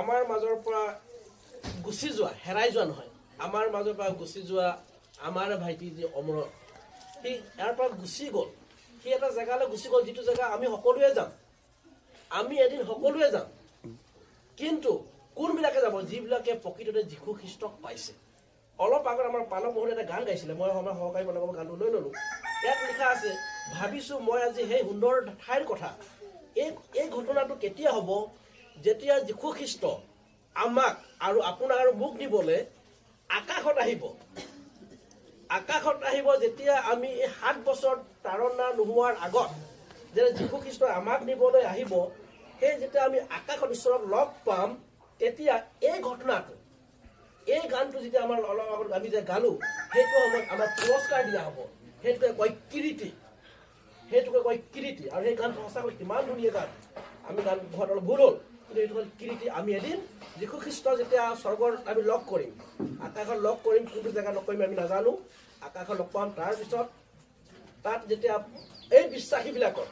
আমাৰ মাজৰ পৰা গুচি যোৱা হেৰাই যোৱা নহয় আমাৰ মাজৰ পৰা গুচি যোৱা আমাৰ ভাইটি যি অমৰ সি ইয়াৰ পৰা গুচি গ'ল সি এটা জেগালৈ গুচি গ'ল যিটো জেগা আমি সকলোৱে যাম আমি এদিন সকলোৱে যাম কিন্তু কোনবিলাকে যাব যিবিলাকে প্ৰকৃততে যীশু খ্ৰীষ্টক পাইছে অলপ আগত আমাৰ পালক বহুতে এটা গান গাইছিলে মই আমাৰ সহকাৰী পালকৰ গানটো লৈ ল'লোঁ ইয়াত লিখা আছে ভাবিছোঁ মই আজি সেই সুন্দৰ ঠাইৰ কথা এই ঘটনাটো কেতিয়া হ'ব যেতিয়া যীশু খ্ৰীষ্ট আমাক আৰু আপোনাৰ আৰু মোক দিবলৈ আকাশত আহিব যেতিয়া আমি এই 7 বছৰ তাৰণা নোহোৱাৰ আগত যেতিয়া যীশু খ্ৰীষ্ট আমাক নিবলৈ আহিব সেই যেতিয়া আমি আকাশত ঈশ্বৰক লগ পাম তেতিয়া এই ঘটনাটো এই গানটো যেতিয়া আমাৰ অলপ আগত আমি যে গালোঁ সেইটো সময়ত আমাৰ পুৰস্কাৰ দিয়া হ'ব সেইটোকে কয় কীৰ্তি আৰু সেই গানটো সঁচাকৈ কিমান ধুনীয়া গান আমি গান ঘৰত অলপ ভুল হ'ল কিন্তু এইটো হ'ল কীৰ্তি আমি এদিন যীশু খ্ৰীষ্ট যেতিয়া স্বৰ্গত আমি লগ কৰিম আকাশত লগ কৰিম কোনটো জেগা লগ কৰিম আমি নাজানো আকাশত লগ পাম তাৰপিছত তাত যেতিয়া এই বিশ্বাসীবিলাকক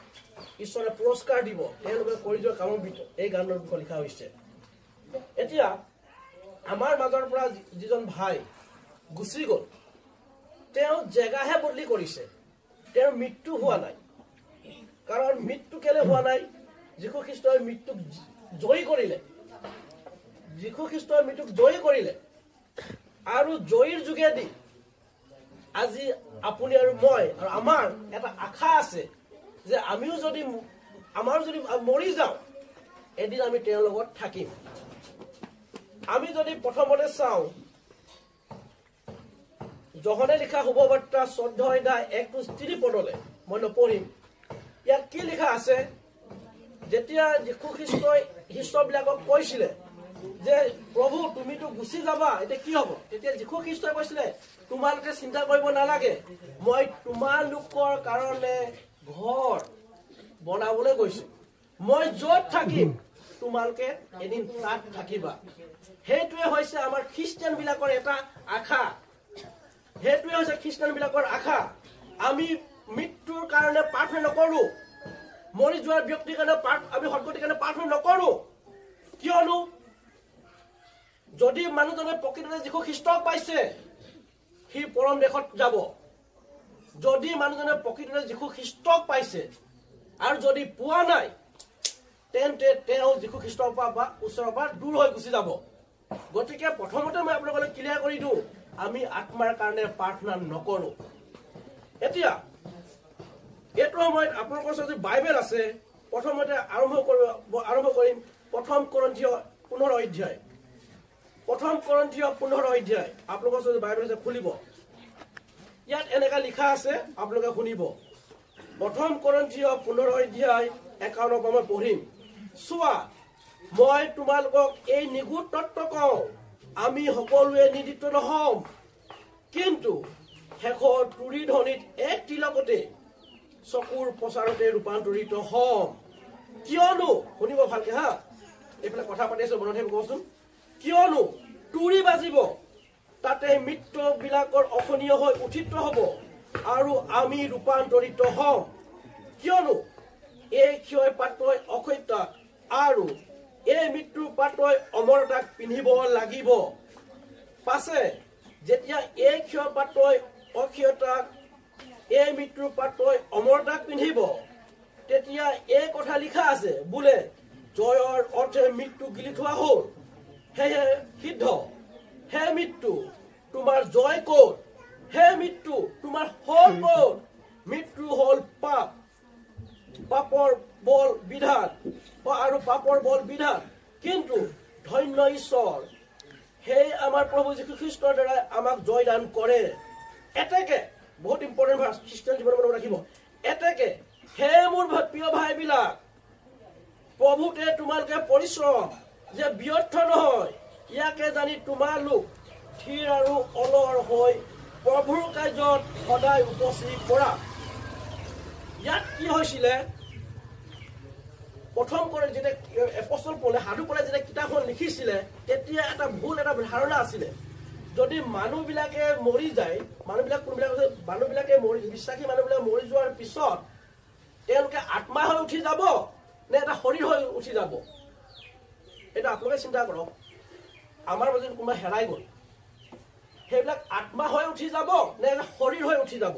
ঈশ্বৰে পুৰস্কাৰ দিব তেওঁলোকে কৰি যোৱা কামৰ ভিতৰত এই গানৰ বিষয়ে লিখা হৈছে এতিয়া আমাৰ মাজৰ পৰা যিজন ভাই গুচি গ'ল তেওঁ জেগাহে বদলি কৰিছে তেওঁৰ মৃত্যু হোৱা নাই কাৰণ মৃত্যু কেলে হোৱা নাই যীশু খ্ৰীষ্টই মৃত্যুক জয়ী কৰিলে আৰু জয়ীৰ যোগেদি আজি আপুনি আৰু মই আৰু আমাৰ এটা আশা আছে যে আমাৰো যদি মৰি যাওঁ এদিন আমি তেওঁৰ লগত থাকিম আমি যদি প্ৰথমতে চাওঁ যোহনে লিখা শুভবাৰ্তা 14:1-3 পদলৈ মই নপঢ়িম ইয়াত কি লিখা আছে যেতিয়া যীশু খ্ৰীষ্টই শিষ্যবিলাকক কৈছিলে যে প্ৰভু তুমিতো গুচি যাবা এতিয়া কি হ'ব তেতিয়া যীশু খ্ৰীষ্টই কৈছিলে তোমালোকে চিন্তা কৰিব নালাগে মই তোমালোকৰ কাৰণে ঘৰ বনাবলৈ গৈছোঁ মই য'ত থাকিম তোমালোকে এদিন তাত থাকিবা সেইটোৱে হৈছে আমাৰ খ্ৰীষ্টিয়ানবিলাকৰ এটা আশা আমি মৃত্যুৰ কাৰণে প্ৰাৰ্থনা নকৰোঁ মৰি যোৱাৰ ব্যক্তিৰ কাৰণে আমি সদ্গতিৰ কাৰণে প্ৰাৰ্থনা নকৰোঁ কিয়নো যদি মানুহজনে প্ৰকৃততে যীশু খ্ৰীষ্টক পাইছে সি পৰম দেশত যাব যদি মানুহজনে প্ৰকৃততে যীশু খ্ৰীষ্টক পাইছে আৰু যদি পোৱা নাই তেন্তে তেওঁ যীশু খ্ৰীষ্টৰ পৰা বা ওচৰৰ পৰা দূৰ হৈ গুচি যাব গতিকে প্ৰথমতে মই আপোনালোকক ক্লিয়াৰ কৰি দিওঁ আমি আত্মাৰ কাৰণে প্ৰাৰ্থনা নকৰোঁ এতিয়া এইটো সময়ত আপোনালোকৰ ওচৰত যদি বাইবেল আছে প্ৰথমতে আৰম্ভ কৰিম 1 কৰিন্থীয় 15 অধ্যায় আপোনালোকৰ ওচৰত বাইবেল আছে খুলিব ইয়াত এনেকা লিখা আছে আপোনালোকে শুনিব 1 কৰিন্থীয় 15 অধ্যায় 51 পৰা মই পঢ়িম চোৱা মই তোমালোকক এই নিগুণ তত্ত্ব কওঁ আমি সকলোৱে নিৰ্দিষ্ট নহম কিন্তু শেষৰ তুৰি ধ্বনিত এক তিলকতে চকুৰ প্ৰচাৰতে ৰূপান্তৰিত হম কিয়নো শুনিব ভালকে হা এইফালে কথা পাতি আছো মনত থাকিব কচোন কিয়নো তুৰি বাজিব তাতে মৃত্যুবিলাকৰ অসহনীয় হৈ উঠিত হ'ব আৰু আমি ৰূপান্তৰিত হম কিয়নো এই ক্ষয় পাত্ৰই অক্ষয়তাক আৰু এই মৃত্যুৰ পাত্ৰই অমৰতাক পিন্ধিব লাগিব পাছে যেতিয়া এই ক্ষয় পাত্ৰই অক্ষয়তাক এই মৃত্যুৰ পাত্ৰই অমৰতাক পিন্ধিব তেতিয়া এই কথা লিখা আছে বোলে জয়ৰ অৰ্থে মৃত্যু গিলি থোৱা হ'ল সেয়ে সিদ্ধ হে মৃত্যু তোমাৰ জয় ক'ত হে মৃত্যু তোমাৰ হ'ল ক'ত মৃত্যু হ'ল পাপৰ বল বিধান কিন্তু ধন্য ঈশ্বৰ সেই আমাৰ প্ৰভু যীশু খ্ৰীষ্টৰ দ্বাৰা আমাক জয়দান কৰে এতেকে বহুত ইম্পৰ্টেণ্ট ভাৰ্ছ খ্ৰীষ্টান জীৱনৰ মনত ৰাখিব এতেকে হে মোৰ প্ৰিয় ভাইবিলাক প্ৰভুতে তোমালোকে পৰিশ্ৰম যে ব্যৰ্থ নহয় ইয়াকে জানি তোমালোক থিৰ আৰু অলৰ হৈ প্ৰভুৰ কাৰ্যত সদায় উপস্থিত কৰা ইয়াত কি হৈছিলে প্ৰথম কৰে যেতিয়া এপষ্টল পলে সাধু পলে যেতিয়া কিতাপখন লিখিছিলে তেতিয়া এটা ভুল এটা ধাৰণা আছিলে যদি মানুহবিলাকে মৰি যায় মানুহবিলাকে বিশ্বাসী মানুহবিলাক মৰি যোৱাৰ পিছত তেওঁলোকে আত্মা হৈ উঠি যাব নে এটা শৰীৰ হৈ উঠি যাব এটা আপোনালোকে চিন্তা কৰক আমাৰ মাজত কোনোবা হেৰাই গ'ল সেইবিলাক আত্মা হৈ উঠি যাব নে শৰীৰ হৈ উঠি যাব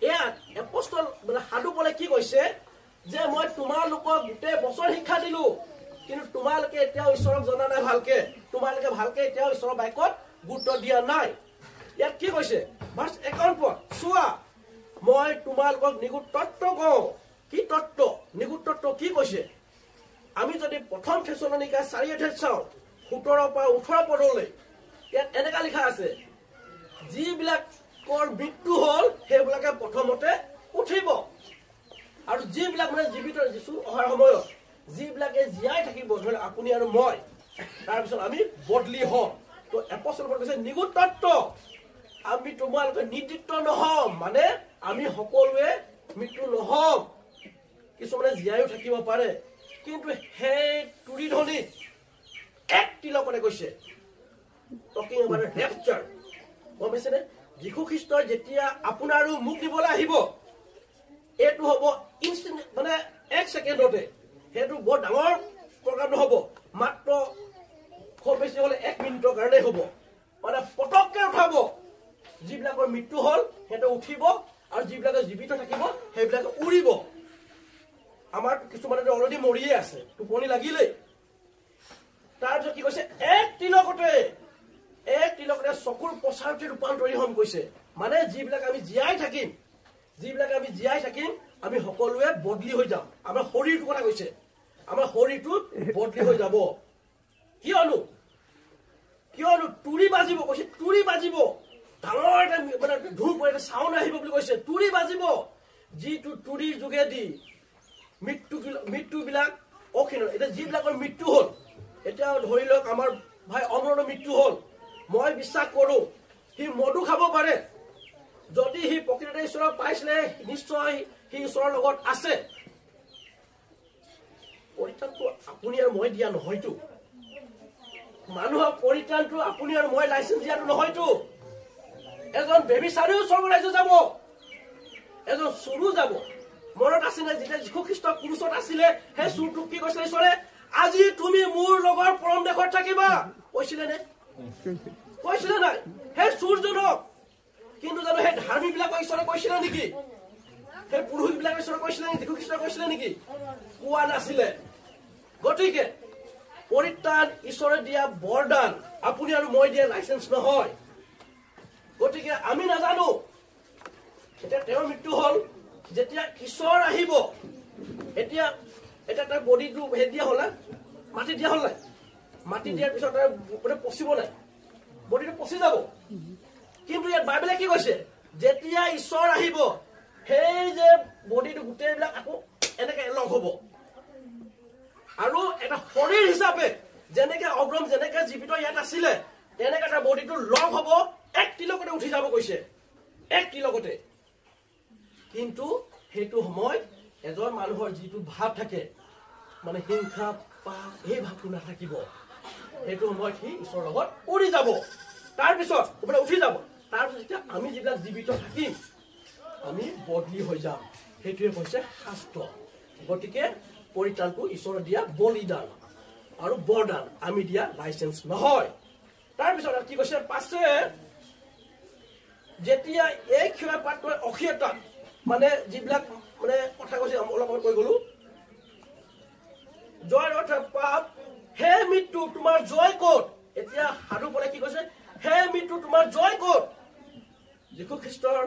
এয়া এপষ্টল মানে সাধু পলে কি কৈছে যে মই তোমালোকক গোটেই বছৰ শিক্ষা দিলো কিন্তু তোমালোকে এতিয়াও ঈশ্বৰক জনা নাই ভালকে তোমালোকে ভালকে এতিয়াও ঈশ্বৰৰ বাক্যত গুৰুত্ব দিয়া নাই ইয়াত কি কৈছে ভাৰ্চ 51 চোৱা মই তোমালোকক নিগুট তত্ত্ব কওঁ কি তত্ত্ব নিগুট তত্ত্ব কি কৈছে আমি যদি প্ৰথম থেছালনিকা 4:8 চাওঁ 17 পৰা 18 পদলৈ ইয়াত এনেকা লিখা আছে যিবিলাকৰ মৃত্যু হ'ল সেইবিলাকে প্ৰথমতে উঠিব আৰু যিবিলাক মানে জীৱিত যিছু অহাৰ সময়ত যিবিলাকে জীয়াই থাকিব ধৰি আপুনি আৰু মই তাৰপিছত আমি বদলি হম তো এপষ্টল পল কৈছে নিগুট তত্ত্ব আমি তোমালোকে নিৰ্দিষ্ট নহম মানে আমি সকলোৱে মৃত্যু নহম কিছুমানে জীয়াইও থাকিব পাৰে কিন্তু সেই তুৰি ধনিত এক তিলকতে কৈছে টকিং এবাউট ৰেপচাৰ গম পাইছেনে যীশু খ্ৰীষ্টই যেতিয়া আপোনাৰো মুখ দিবলৈ আহিব এইটো হ'ব ইনষ্টেণ্ট মানে 1 ছেকেণ্ডতে সেইটো বৰ ডাঙৰ প্ৰগ্ৰাম নহ'ব মাত্ৰ খুব বেছি হ'লে 1 মিনিটৰ কাৰণে হ'ব মানে পটককৈ উঠাব যিবিলাকৰ মৃত্যু হ'ল সেইটো উঠিব আৰু যিবিলাকে জীৱিত থাকিব সেইবিলাকে উৰিব আমাৰ কিছুমানে অলৰেডি মৰিয়ে আছে টোপনি লাগিলেই তাৰপিছত কি কৈছে এক তিলকতে চকুৰ প্ৰচাৰতে ৰূপান্তৰী হ'ম কৈছে মানে যিবিলাক আমি জীয়াই থাকিম আমি সকলোৱে বদলি হৈ যাম আমাৰ শৰীৰটো কথা কৈছে আমাৰ শৰীৰটো বদলি হৈ যাব কিয়নো তুৰি বাজিব কৈছে তুৰি বাজিব ডাঙৰ এটা মানে ধূপ এটা চাউণ্ড আহিব বুলি কৈছে তুৰি বাজিব যিটো তুৰিৰ যোগেদি মৃত্যুবিলাক অক্ষীণ এতিয়া যিবিলাকৰ মৃত্যু হ'ল এতিয়া ধৰি লওক আমাৰ ভাই অমৰৰ মৃত্যু হ'ল মই বিশ্বাস কৰোঁ সি মদু খাব পাৰে যদি সি প্ৰকৃততে ঈশ্বৰক পাইছিলে নিশ্চয় সি ঈশ্বৰৰ লগত আছে পৰিত্ৰাণটো আপুনি আৰু মই দিয়া নহয়তো মানুহক পৰিত্ৰাণটো আপুনি আৰু মই লাইচেঞ্চ দিয়াটো নহয়তো এজন বেবিচাৰীও স্বৰ্গৰাজ্য যাব এজন চুৰো যাব মনত আছিলে যেতিয়া যীশু খ্ৰীষ্ট ক্ৰুচত আছিলে সেই চুৰটোক কি কৈছিলে ঈশ্বৰে আজি তুমি মোৰ লগৰ পৰম দেশত থাকিবা কৈছিলে নে কৈছিলে নাই সেই চুৰজনক কিন্তু জানো সেই ধাৰ্মীবিলাকক ঈশ্বৰে কৈছিলে নেকি সেই পুৰুষবিলাক ঈশ্বৰে কৈছিলে নেকি যীশু খ্ৰীষ্ট কৈছিলে নেকি কোৱা নাছিলে গতিকে পৰিত্ৰাণ ঈশ্বৰে দিয়া বৰদান আপুনি আৰু মই দিয়া লাইচেঞ্চ নহয় গতিকে আমি নাজানো এতিয়া তেওঁৰ মৃত্যু হ'ল যেতিয়া ঈশ্বৰ আহিব এতিয়া তাৰ বডিটো দিয়া হ'ল মাটি দিয়া হ'ল নাই মাটি দিয়াৰ পিছত তাৰ পচিব নাই বডিটো পচি যাব কিন্তু ইয়াত বাইবেলে কি কৈছে যেতিয়া ঈশ্বৰ আহিব সেই যে বডিটো গোটেইবিলাক আকৌ এনেকে লগ হ'ব আৰু এটা শৰীৰ হিচাপে যেনেকে অব্ৰম যেনেকে জীৱিত ইয়াত আছিলে তেনেকে এটা বডিটো লগ হ'ব এক তিলকতে উঠি যাব কৈছে এক তিলকতে কিন্তু সেইটো সময়ত এজন মানুহৰ যিটো ভাৱ থাকে মানে হিংসা পাপ এই ভাৱটো নাথাকিব সেইটো সময়ত সি ঈশ্বৰৰ লগত উৰি যাব তাৰপিছত উঠি যাব তাৰপিছত যেতিয়া আমি যিবিলাক জীৱিত থাকিম আমি বদলি হৈ যাম সেইটোৱে কৈছে শাস্ত্ৰ গতিকে পৰিত্ৰাণটো ঈশ্বৰে দিয়া বলিদান আৰু বৰদান আমি দিয়া লাইচেঞ্চ নহয় তাৰপিছত কি কৈছে পাছে যেতিয়া এই ক্ষয় পাত্ৰ অক্ষয়তা মানে যিবিলাক মানে কথা কৈছে অলপ কৈ গলো জয় অৰ্থ পাপ হে মৃত্যু তোমাৰ জয় ক'ত এতিয়া সাধু পলে কি কৈছে হে মৃত্যু তোমাৰ জয় ক'ত যীশু খ্ৰীষ্টৰ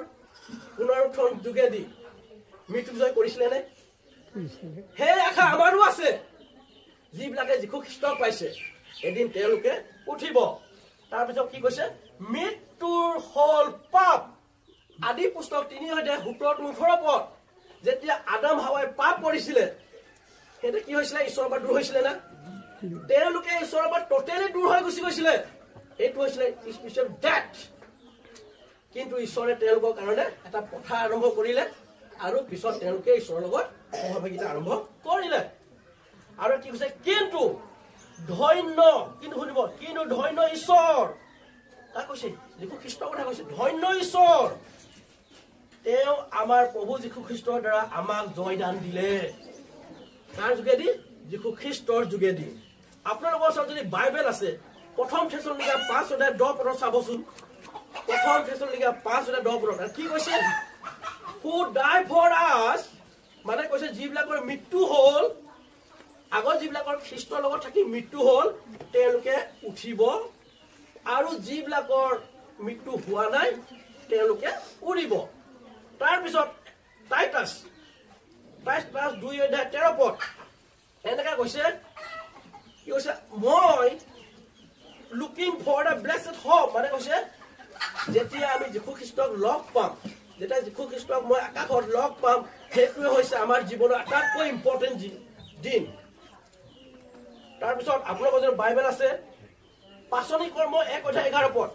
পুনৰুত্থান যোগেদি মৃত্যু জয় কৰিছিলে নে সেই আশা আমাৰো আছে যিবিলাকে যীশু খ্ৰীষ্টক পাইছে এদিন তেওঁলোকে উঠিব তাৰপিছত কি কৈছে মৃত্যুৰ হল পাপ আদি পুস্তক 3:17-18 পদ যেতিয়া আদম হাৱাই পাপ কৰিছিলে সেইটো কি হৈছিলে ঈশ্বৰৰ পৰা দূৰ হৈছিলে না তেওঁলোকে ঈশ্বৰৰ পৰা টোটেলি দূৰ হৈ গুচি গৈছিলে এইটো হৈছিলে স্পেচিয়েল ডেথ কিন্তু ঈশ্বৰে তেওঁলোকৰ কাৰণে এটা পথা আৰম্ভ কৰিলে আৰু পিছত তেওঁলোকে ঈশ্বৰৰ লগত সহভাগিতা আৰম্ভ কৰিলে আৰু কি কৈছে কিন্তু ধন্য কিন্তু শুনিব কিন্তু ধন্য ঈশ্বৰ তাক কৈছে যীশু খ্ৰীষ্টৰ কথা কৈছে ধন্য ঈশ্বৰ তেওঁ আমাৰ প্ৰভু যীশু খ্ৰীষ্টৰ দ্বাৰা আমাক জয়দান দিলে কাৰ যোগেদি যীশু খ্ৰীষ্টৰ যোগেদি আপোনালোকৰ ওচৰত যদি বাইবেল আছে প্ৰথম থেছালনিকা 5:10 চাবচোন প্ৰথম থেছালনিকা 5:10 কি কৈছে who died for us মানে কৈছে যিবিলাকৰ মৃত্যু হ'ল আগৰ যিবিলাকৰ খ্ৰীষ্টৰ লগত থাকি মৃত্যু হ'ল তেওঁলোকে উঠিব আৰু যিবিলাকৰ মৃত্যু হোৱা নাই তেওঁলোকে উৰিব তাৰ পিছত টাইটাছ 2:13 পদ এনেকা কৈছে কি কৈছে মই looking for the blessed hope মানে কৈছে যেতিয়া আমি যীশু খ্ৰীষ্টক লগ পাম যেতিয়া যীশু খ্ৰীষ্টক মই আকাশত লগ পাম সেইটোৱে হৈছে আমাৰ জীৱনৰ আটাইতকৈ ইম্পৰ্টেণ্ট দিন তাৰ পিছত আপোনালোকৰ যদি বাইবেল আছে পাচনি কৰ্ম 1:11 পদ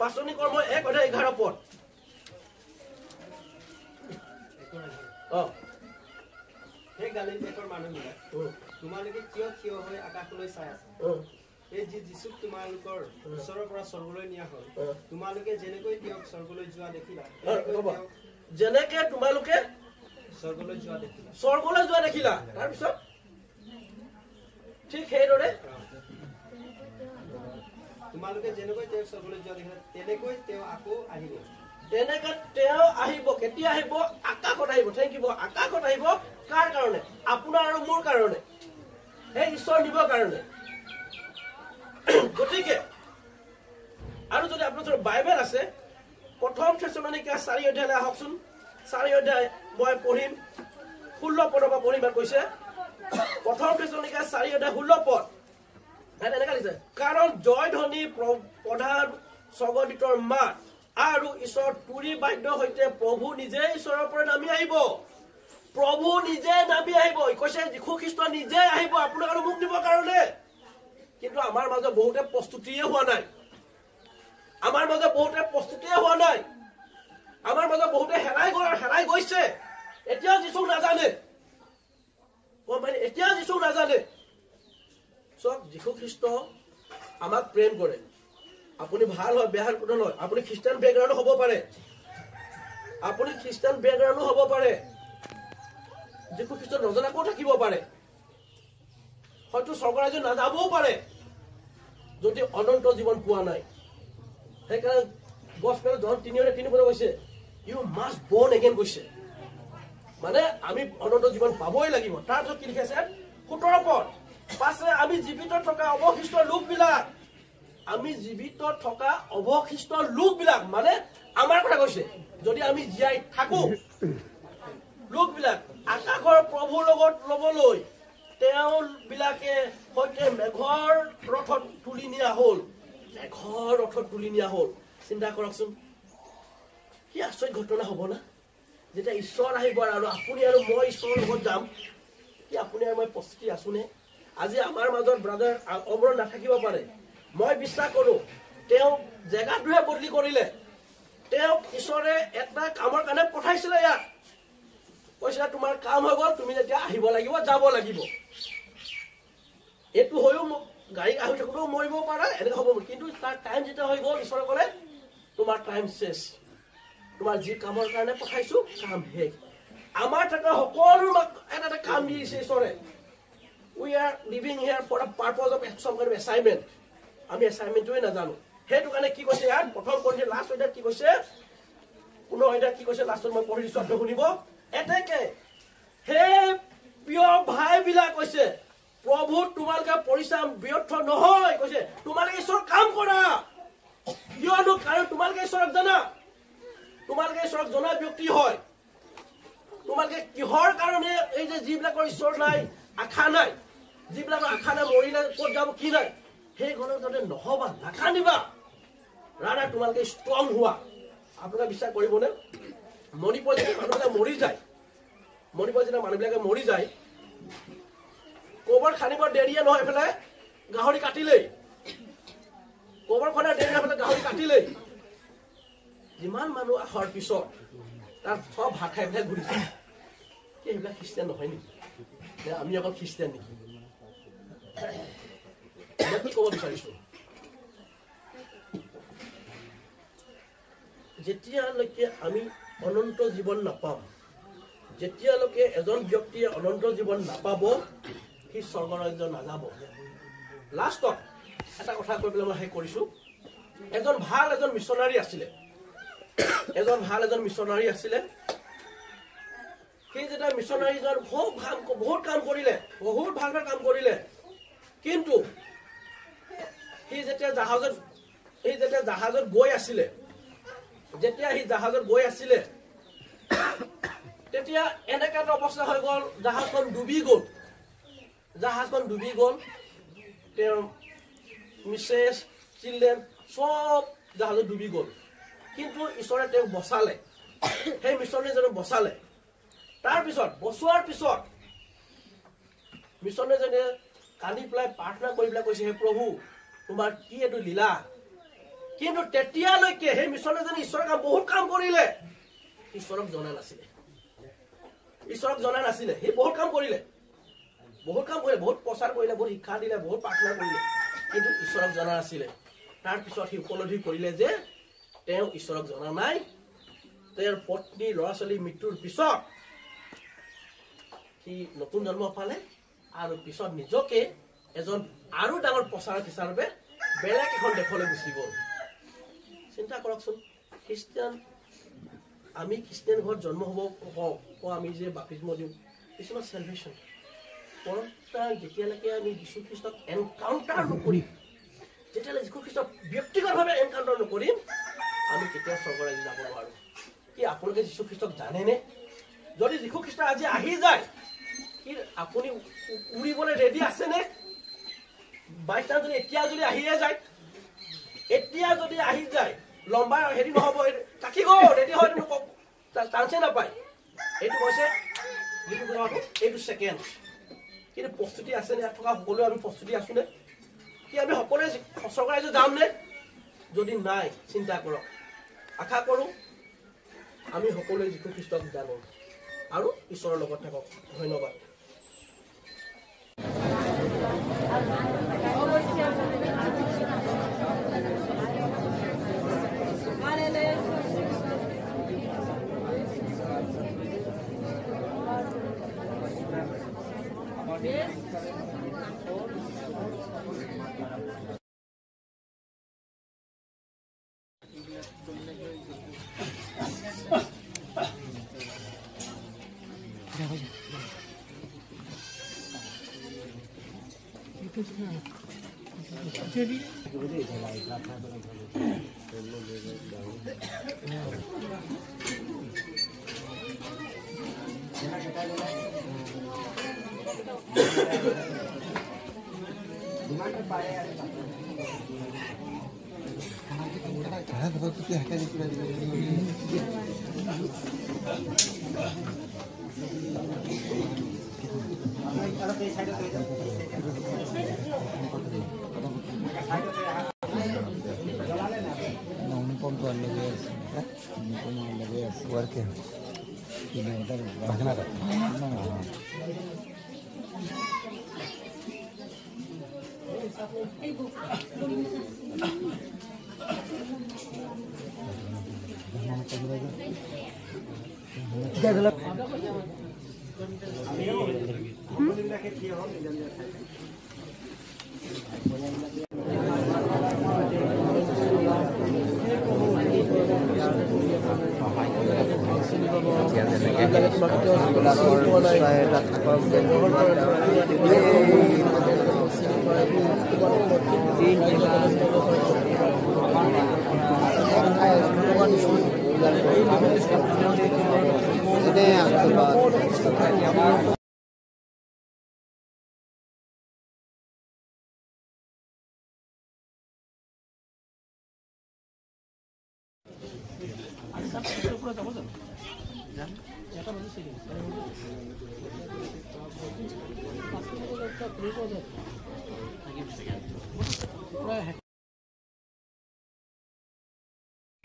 পাচনি কৰ্ম 1:11 পদ হে গালিল দেশৰ মানুহবিলাক তোমালোকে কিয় থিয় হৈ আকাশলৈ চাই আছা এই যিচুক তোমালোকৰ ঈশ্বৰৰ পৰা স্বৰ্গলৈ নিয়া হ'ল তোমালোকে যেনেকৈ তেওঁক স্বৰ্গলৈ যোৱা দেখিলা যেনেকৈ তোমালোকে স্বৰ্গলৈ যোৱা দেখিলা তাৰপিছত ঠিক সেইদৰে তোমালোকে যেনেকৈ তেওঁক স্বৰ্গলৈ যোৱা দেখিলা তেনেকৈ তেওঁ আকৌ আহিব তেনেকৈ তেওঁ আহিব কেতিয়া আহিব আকাশত আহিব থেংক ইউ আকাশত আহিব কাৰ কাৰণে আপোনাৰ আৰু মোৰ কাৰণে সেই ঈশ্বৰ নিবৰ কাৰণে গতিকে আৰু যদি আপোনাৰ বাইবেল আছে প্ৰথম থেছালনিকা 4:10 আহকচোন 4:10 মই পঢ়িম 16 পদৰ পৰা পঢ়িম কৈছে প্ৰথম থেছালনিকা 4:16 পদ এনেকা লিখে কাৰণ জয় ধ্বনি প্ৰধান স্বৰ্গদূতৰ মাত আৰু ঈশ্বৰ তুৰি বাদ্যৰ সৈতে প্ৰভু নিজে ঈশ্বৰৰ পৰা নামি আহিব প্ৰভু নিজে নামি আহিব কৈছে যীশু খ্ৰীষ্ট নিজে আহিব আপোনাক আৰু মোক নিবৰ কাৰণে কিন্তু আমাৰ মাজত বহুতে প্ৰস্তুতিয়ে হোৱা নাই আমাৰ মাজত বহুতে হেৰাই গৈছে এতিয়াও যীশুক নাজানে চব যীশু খ্ৰীষ্ট আমাক প্ৰেম কৰে আপুনি ভাল হয় বেয়া কোনো নহয় আপুনি খ্ৰীষ্টান বেকগ্ৰাউণ্ড হ'ব পাৰে যীশু খ্ৰীষ্ট নজনাকৈও থাকিব পাৰে হয়তো স্বৰ্গৰাজ্য নাযাবও পাৰে যদি অনন্ত জীৱন পোৱা নাই সেইকাৰণে গছপেল জন 3:3 পদ কৈছে ইউ মাষ্ট বৰ্ন এগেইন কৈছে মানে আমি অনন্ত জীৱন পাবই লাগিব তাৰপিছত কি লিখিছে 17 পদ পাছে আমি জীৱিত থকা অৱশিষ্ট লোকবিলাক মানে আমাৰ কথা কৈছে যদি আমি জীয়াই থাকো লোকবিলাক আকাশৰ প্ৰভুৰ লগত ল'বলৈ তেওঁবিলাকে সৈতে মেঘৰ ৰথত তুলি নিয়া হ'ল চিন্তা কৰকচোন কি আচৰিত ঘটনা হ'ব না যেতিয়া ঈশ্বৰ আহিব আৰু আপুনি আৰু মই ঈশ্বৰৰ লগত যাম কি আপুনি আৰু মই প্ৰস্তুতি আছোনে আজি আমাৰ মাজত ব্ৰাদাৰ অৱৰণ নাথাকিব পাৰে মই বিশ্বাস কৰোঁ তেওঁ জেগাটোহে বদলি কৰিলে তেওঁক ঈশ্বৰে এটা কামৰ কাৰণে পঠাইছিলে ইয়াত কৈছিলে তোমাৰ কাম হৈ গ'ল তুমি যেতিয়া আহিব লাগিব যাব লাগিব এইটো হৈও গাড়ী আহি থাকোঁতেও মৰিব পাৰে এনেকৈ হ'ব কিন্তু তাৰ টাইম যেতিয়া হৈ গ'ল ঈশ্বৰে ক'লে তোমাৰ টাইম শেষ তোমাৰ যি কামৰ কাৰণে পঠাইছোঁ কাম শেষ আমাৰ থকা সকলো এটা কাম দি দিছে ঈশ্বৰে we are living here for a purpose of some kind of assignment আমি এছাইনমেণ্টটোৱে নাজানো সেইটো কাৰণে কি কৈছে ইয়াত প্ৰথম কৰিছে লাষ্ট অধ্যায়ত কি কৈছে পুনৰ অধ্যায়ত কি কৈছে লাষ্টত মই পঢ়ি দিছোঁ আপুনি শুনিব এতেকে হে প্ৰিয় ভাইবিলাক কৈছে প্ৰভু তোমালোকে পৰিশ্ৰম ব্যৰ্থ নহয় কৈছে তোমালোকে ঈশ্বৰ কাম কৰা কিয়নো কাৰণ তোমালোকে ঈশ্বৰক জানা তোমালোকে ঈশ্বৰক জনা ব্যক্তি হয় তোমালোকে কিহৰ কাৰণে এই যে যিবিলাকৰ ঈশ্বৰ নাই আশা নাই যিবিলাকৰ আশা নাই মৰিলে ক'ত যাব কি নাই সেই ঘৰৰ যাতে নহবা নাকান্দিবা ৰাধা তোমালোকে ষ্ট্ৰং হোৱা আপোনালোকে বিশ্বাস কৰিবনে মণিপুৰ যেতিয়া মানুহবিলাক মৰি যায় কবৰ খানিবৰ দেৰিয়ে নহয় এইফালে গাহৰি কাটিলেই কবৰ খনাৰ দেৰি নহয় গাহৰি কাটিলেই যিমান মানুহ অহাৰ পিছত তাৰ চব ভাত খাই পেলাই ঘূৰিছে এইবিলাক খ্ৰীষ্টিয়ান নহয় নেকি আমি অকল খ্ৰীষ্টিয়ান নেকি মই কি ক'ব বিচাৰিছো যেতিয়ালৈকে আমি অনন্ত জীৱন নাপাম যেতিয়ালৈকে এজন ব্যক্তিয়ে অনন্ত জীৱন নাপাব সি স্বৰ্গৰাজ্য নাযাব। লাষ্টত এটা কথা কৈ পেলাই মই শেষ কৰিছোঁ। এজন মিছনাৰী আছিলে। সেই যেতিয়া মিছনাৰীজন বহুত কাম কৰিলে, বহুত ভাল কাম কৰিলে, কিন্তু সি যেতিয়া জাহাজত গৈ আছিলে, তেতিয়া এনেকা এটা অৱস্থা হৈ গ'ল, জাহাজখন ডুবি গ'ল। তেওঁৰ মিছেছ, চিলড্ৰেন চব জাহাজত ডুবি গ'ল। কিন্তু ঈশ্বৰে তেওঁক বচালে, সেই মিছনাৰীজনক বচালে। তাৰপিছত বচোৱাৰ পিছত মিছনাৰীজনে কান্দি পেলাই প্ৰাৰ্থনা কৰি পেলাই কৈছে, হে প্ৰভু, তোমাৰ কি এইটো লীলা। কিন্তু তেতিয়ালৈকে সেই মিছনাৰীজনে ঈশ্বৰৰ বহুত কাম কৰিলে, ঈশ্বৰক জনা নাছিলে। সি বহুত কাম কৰিলে, বহুত প্ৰচাৰ কৰিলে, বহুত শিক্ষা দিলে, বহুত প্ৰাৰ্থনা কৰিলে, কিন্তু ঈশ্বৰক জনা নাছিলে। তাৰপিছত সি উপলব্ধি কৰিলে যে তেওঁ ঈশ্বৰক জনা নাই। তেওঁৰ পত্নী, ল'ৰা ছোৱালী মৃত্যুৰ পিছত সি নতুন জন্ম পালে, আৰু পিছত নিজকে এজন আৰু ডাঙৰ প্ৰচাৰক হিচাপে বেলেগ এখন দেশলৈ গুচি গ'ল। চিন্তা কৰকচোন, আমি খ্ৰীষ্টিয়ান ঘৰত জন্ম হ'ব আমি যে বাপ্তিস্ম দিওঁ, কিছুমান চেলভেশ্যন। যেতিয়ালৈকে আমি যীশু খ্ৰীষ্টক এনকাউণ্টাৰ নকৰিম, যেতিয়ালৈকে যীশু খ্ৰীষ্টক ব্যক্তিগতভাৱে এনকাউণ্টাৰ নকৰিম, আমি কেতিয়াও স্বৰ্গৰাজ্য যাব নোৱাৰোঁ। কি আপোনালোকে যীশু খ্ৰীষ্টক জানেনে? যদি যীশু খ্ৰীষ্ট আজি আহি যায়, কি আপুনি উৰিবলৈ ৰেডি আছেনে? বাইচান্স যদি এতিয়া যদি আহি যায়, লম্বা হেৰি নহ'ব, কাকি গ'ল ৰেডি হয়, চান্সে নাপায়। এইটো কৈছে এইটো ছেকেণ্ড। কিন্তু প্ৰস্তুতি আছেনে? ইয়াত থকা সকলোৱে আমি প্ৰস্তুতি আছোনে? কি আমি সকলোৱে স্বৰ্গৰাজ্য যামনে? যদি নাই, চিন্তা কৰক। আশা কৰোঁ আমি সকলোৱে যীশু খ্ৰীষ্টক জানো আৰু ঈশ্বৰৰ লগত থাকক। ধন্যবাদ।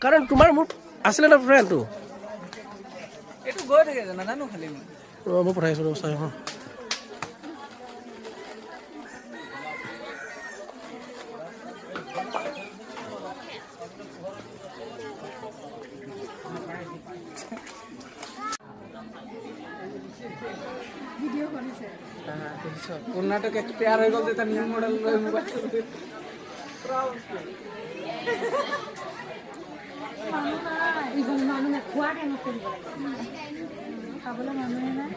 কাৰণ তোমাৰ মোৰ আছিলে না ফ্ৰেণ্ডটো, এইটো গৈ থাকে নাজানো, খালি মই পঠাইছো চাই। ভিডিঅ' কৰ্ণাটক এক্সপায়াৰ হয়ে গেল তাৰ নিউ মডেল মোবাইল মানুহে খোৱা কেনে কৰিব লাগে খাবলৈ মানুহে নাই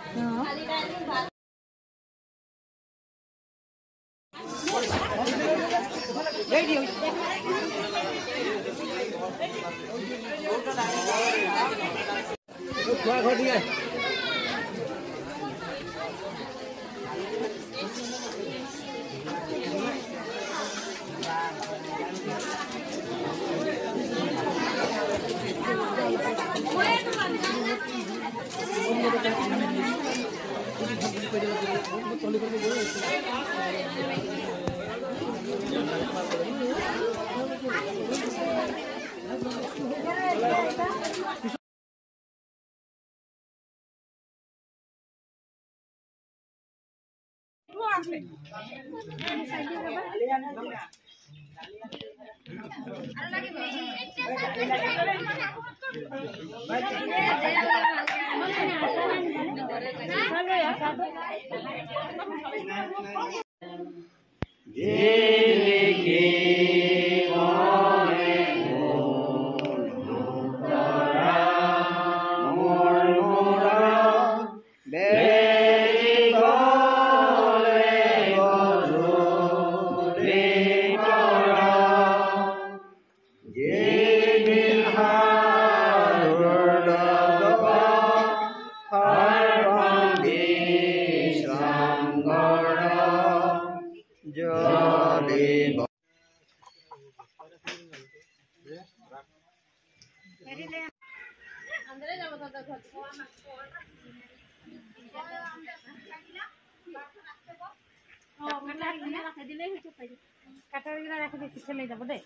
কাটাৰগিলা ৰাখি দি পিছে লৈ যাব দেই